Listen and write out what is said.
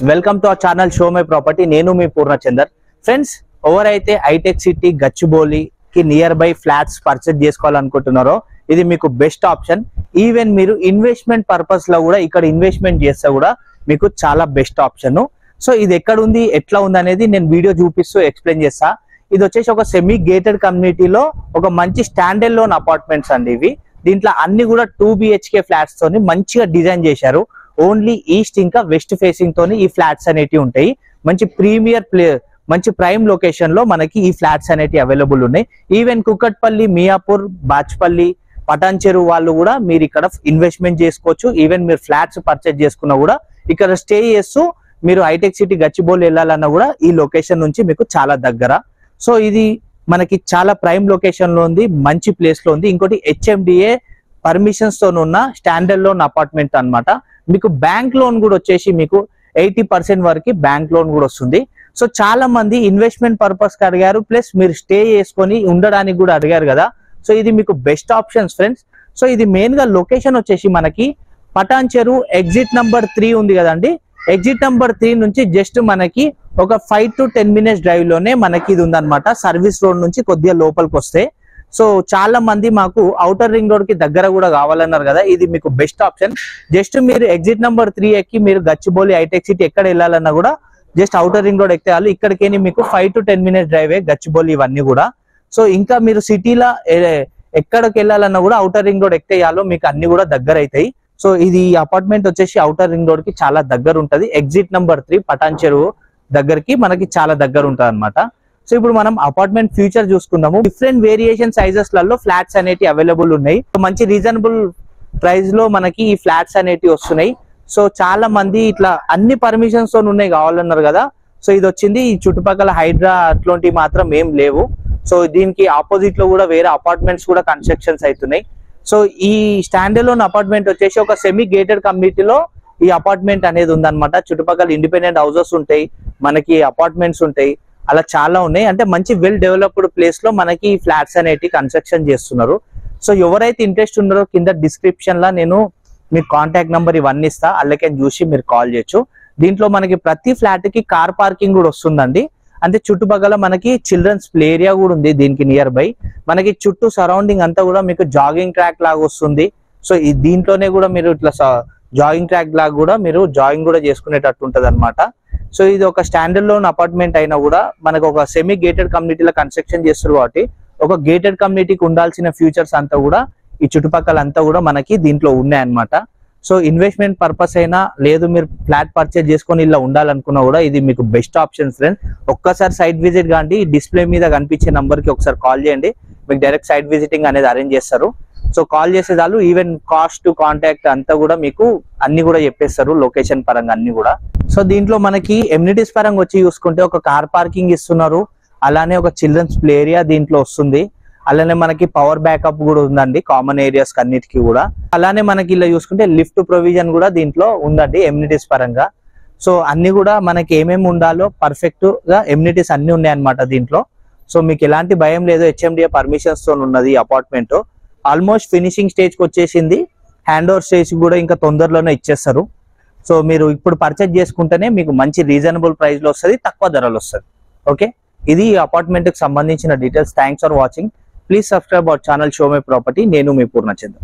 Welcome to our channel show my property. నేను మీ Purnachander. Friends, ఎవరైతే hitech city Gachibowli కి near by flats purchase చేసుకోవాలనుకుంటున్నారో ఇది మీకు బెస్ట్ ఆప్షన్. ఈవెన్ మీరు ఇన్వెస్ట్మెంట్ పర్పస్ లో కూడా ఇక్కడ ఇన్వెస్ట్మెంట్ చేస్తే కూడా మీకు చాలా బెస్ట్ ఆప్షన్. సో ఇది ఎక్కడ ఉంది, ఎట్లా ఉంది అనేది నేను వీడియో చూపిస్తూ ఎక్స్ప్లెయిన్ చేస్తా. ఇది వచ్చేసి ఒక సెమీ గేటెడ్ కమ్యూనిటీలో ఒక మంచి స్టాండర్డ్ లోన్ అపార్ట్మెంట్స్ అండి ఇవి. దీంట్లో అన్ని కూడా 2 BHK ఫ్లాట్స్ తోని మంచిగా డిజైన్ చేశారు. ఓన్లీ ఈస్ట్ ఇంకా వెస్ట్ ఫేసింగ్ తోని ఈ ఫ్లాట్స్ అనేటివి ఉంటాయి. మంచి మంచి ప్రైమ్ లొకేషన్ లో మనకి ఈ ఫ్లాట్స్ అనేటివి అవైలబుల్ ఉన్నాయి. ఈవెన్ కుకట్పల్లి, మియాపూర్, బాచ్పల్లి, పటాన్చెరు వాళ్ళు కూడా మీరు ఇక్కడ ఇన్వెస్ట్మెంట్ చేసుకోవచ్చు. ఈవెన్ మీరు ఫ్లాట్స్ పర్చేజ్ చేసుకున్నా కూడా ఇక్కడ స్టే చేస్తూ మీరు హైటెక్ సిటీ గచ్చిబౌలి వెళ్ళాలన్నా కూడా ఈ లొకేషన్ నుంచి మీకు చాలా దగ్గర. సో ఇది మనకి చాలా ప్రైమ్ లొకేషన్ లో ఉంది, మంచి ప్లేస్ లో ఉంది. ఇంకోటి HMDA పర్మిషన్స్ తో ఉన్న స్టాండర్డ్ లోన్ అపార్ట్మెంట్ అన్నమాట. మీకు బ్యాంక్ లోన్ కూడా వచ్చేసి మీకు 80% వరకు బ్యాంక్ లోన్ కూడా వస్తుంది. సో చాలా మంది ఇన్వెస్ట్మెంట్ పర్పస్ కి అడిగారు, ప్లస్ మీరు స్టే చేసుకొని ఉండడానికి కూడా అడిగారు కదా. సో ఇది మీకు బెస్ట్ ఆప్షన్స్ ఫ్రెండ్స్. సో ఇది మెయిన్ గా లొకేషన్ వచ్చేసి మనకి పటాన్చెరు ఎగ్జిట్ నంబర్ 3 ఉంది కదండి. ఎగ్జిట్ నంబర్ 3 నుంచి జస్ట్ మనకి ఒక 5 to 10 minutes డ్రైవ్ లోనే మనకి ఇది ఉందన్నమాట. సర్వీస్ రోడ్ నుంచి కొద్దిగా లోపలికి వస్తే. సో చాలా మంది మాకు ఔటర్ రింగ్ రోడ్ కి దగ్గర కూడా కావాలన్నారు కదా, ఇది మీకు బెస్ట్ ఆప్షన్. జస్ట్ మీరు ఎగ్జిట్ నంబర్ 3 ఎక్కి మీరు గచ్చిబౌలి, హైటెక్ సిటీ ఎక్కడ వెళ్ళాలన్నా కూడా జస్ట్ ఔటర్ రింగ్ రోడ్ ఎక్కితే ఇక్కడికి మీకు 5 to 10 minutes డ్రైవే గచ్చిబౌలి ఇవన్నీ కూడా. సో ఇంకా మీరు సిటీలో ఎక్కడికి వెళ్ళాలన్నా కూడా ఔటర్ రింగ్ రోడ్ ఎక్కితే మీకు అన్ని కూడా దగ్గర అవుతాయి. సో ఇది అపార్ట్మెంట్ వచ్చేసి ఔటర్ రింగ్ రోడ్ కి చాలా దగ్గర ఉంటది. ఎగ్జిట్ నంబర్ 3 పటాన్చెరు దగ్గరికి మనకి చాలా దగ్గర ఉంటది అనమాట. సో ఇప్పుడు మనం అపార్ట్మెంట్ ఫ్యూచర్ చూసుకుందాము. డిఫరెంట్ వేరియేషన్ సైజెస్ లలో ఫ్లాట్స్ అనేటివి అవైలబుల్ ఉన్నాయి. మంచి రీజనబుల్ ప్రైస్ లో మనకి ఈ ఫ్లాట్స్ అనేటివి వస్తున్నాయి. సో చాలా మంది ఇట్లా అన్ని పర్మిషన్స్ తో ఉన్నాయి కావాలన్నారు కదా. సో ఇది వచ్చింది. ఈ చుట్టుపక్కల హైడ్రా అట్లాంటివి మాత్రం ఏం లేవు. సో దీనికి ఆపోజిట్ లో కూడా వేరే అపార్ట్మెంట్స్ కూడా కన్స్ట్రక్షన్స్ అవుతున్నాయి. సో ఈ స్టాండర్డ్ లోన్ అపార్ట్మెంట్ వచ్చేసి ఒక సెమీ గేటెడ్ కమ్యూనిటీలో ఈ అపార్ట్మెంట్ అనేది ఉందన్నమాట. చుట్టుపక్కల ఇండిపెండెంట్ హౌసెస్ ఉంటాయి, మనకి అపార్ట్మెంట్స్ ఉంటాయి, అలా చాలా ఉన్నాయి. అంటే మంచి వెల్ డెవలప్డ్ ప్లేస్ లో మనకి ఈ ఫ్లాట్స్ అనేటివి కన్స్ట్రక్షన్ చేస్తున్నారు. సో ఎవరైతే ఇంట్రెస్ట్ ఉన్నారో కింద డిస్క్రిప్షన్ లా నేను మీ కాంటాక్ట్ నెంబర్ ఇవన్నీ ఇస్తా, అల్లకే చూసి మీరు కాల్ చేయొచ్చు. దీంట్లో మనకి ప్రతి ఫ్లాట్ కి కార్ పార్కింగ్ కూడా వస్తుందండి. అంటే చుట్టుపక్కల మనకి చిల్డ్రన్స్ ప్లే ఏరియా కూడా ఉంది దీనికి నియర్ బై. మనకి చుట్టూ సరౌండింగ్ అంతా కూడా మీకు జాగింగ్ ట్రాక్ లాగా వస్తుంది. సో దీంట్లోనే కూడా మీరు ఇట్లా జాగింగ్ ట్రాక్ లాగా కూడా మీరు జాగింగ్ కూడా చేసుకునేటట్టు ఉంటది అనమాట. సో ఇది ఒక స్టాండర్డ్ లోన్ అపార్ట్మెంట్ అయినా కూడా మనకు ఒక సెమీ గేటెడ్ కమ్యూనిటీలో కన్స్ట్రక్షన్ చేస్తారు కాబట్టి ఒక గేటెడ్ కమ్యూనిటీకి ఉండాల్సిన ఫ్యూచర్స్ అంతా కూడా ఈ చుట్టుపక్కల అంతా కూడా మనకి దీంట్లో ఉన్నాయన్నమాట. సో ఇన్వెస్ట్మెంట్ పర్పస్ అయినా లేదు మీరు ఫ్లాట్ పర్చేజ్ చేసుకొని ఇలా ఉండాలనుకున్నా కూడా ఇది మీకు బెస్ట్ ఆప్షన్ ఫ్రెండ్స్. ఒక్కసారి సైట్ విజిట్ కాండి, డిస్ప్లే మీద కనిపించే నంబర్ కి ఒకసారి కాల్ చేయండి, మీకు డైరెక్ట్ సైట్ విజిటింగ్ అనేది అరేంజ్ చేస్తారు. సో కాల్ చేసే చాలు, ఈవెన్ కాస్ట్ కాంటాక్ట్ అంతా కూడా మీకు అన్ని కూడా చెప్పేస్తారు, లొకేషన్ పరంగా అన్ని కూడా. సో దీంట్లో మనకి ఎమ్యూనిటీస్ పరంగా వచ్చి చూసుకుంటే ఒక కార్ పార్కింగ్ ఇస్తున్నారు, అలానే ఒక చిల్డ్రన్స్ ప్లే ఏరియా దీంట్లో వస్తుంది, అలానే మనకి పవర్ బ్యాకప్ కూడా ఉందండి కామన్ ఏరియాస్ అన్నిటికీ కూడా. అలానే మనకి ఇలా చూసుకుంటే లిఫ్ట్ ప్రొవిజన్ కూడా దీంట్లో ఉందండి ఎమ్యూనిటీస్ పరంగా. సో అన్ని కూడా మనకి ఏమేమి ఉండాలో పర్ఫెక్ట్ గా ఎమ్యూనిటీస్ అన్ని ఉన్నాయి అన్నమాట దీంట్లో. సో మీకు ఎలాంటి భయం లేదు, HMDA పర్మిషన్స్ తో ఉన్నది అపార్ట్మెంట్. ఆల్మోస్ట్ ఫినిషింగ్ స్టేజ్ కి వచ్చేసింది, హ్యాండ్ ఓవర్ స్టేజ్ కూడా ఇంకా తొందరలోనే ఇచ్చేస్తారు. సో మీరు ఇప్పుడు పర్చేజ్ చేసుకుంటేనే మీకు మంచి రీజనబుల్ ప్రైస్ లో వస్తుంది, తక్కువ ధరలు వస్తుంది. ఓకే, ఇది అపార్ట్మెంట్ కి సంబంధించిన details. Thanks for watching. Please subscribe our channel show my property. నేను మీ పూర్ణచంద్ర.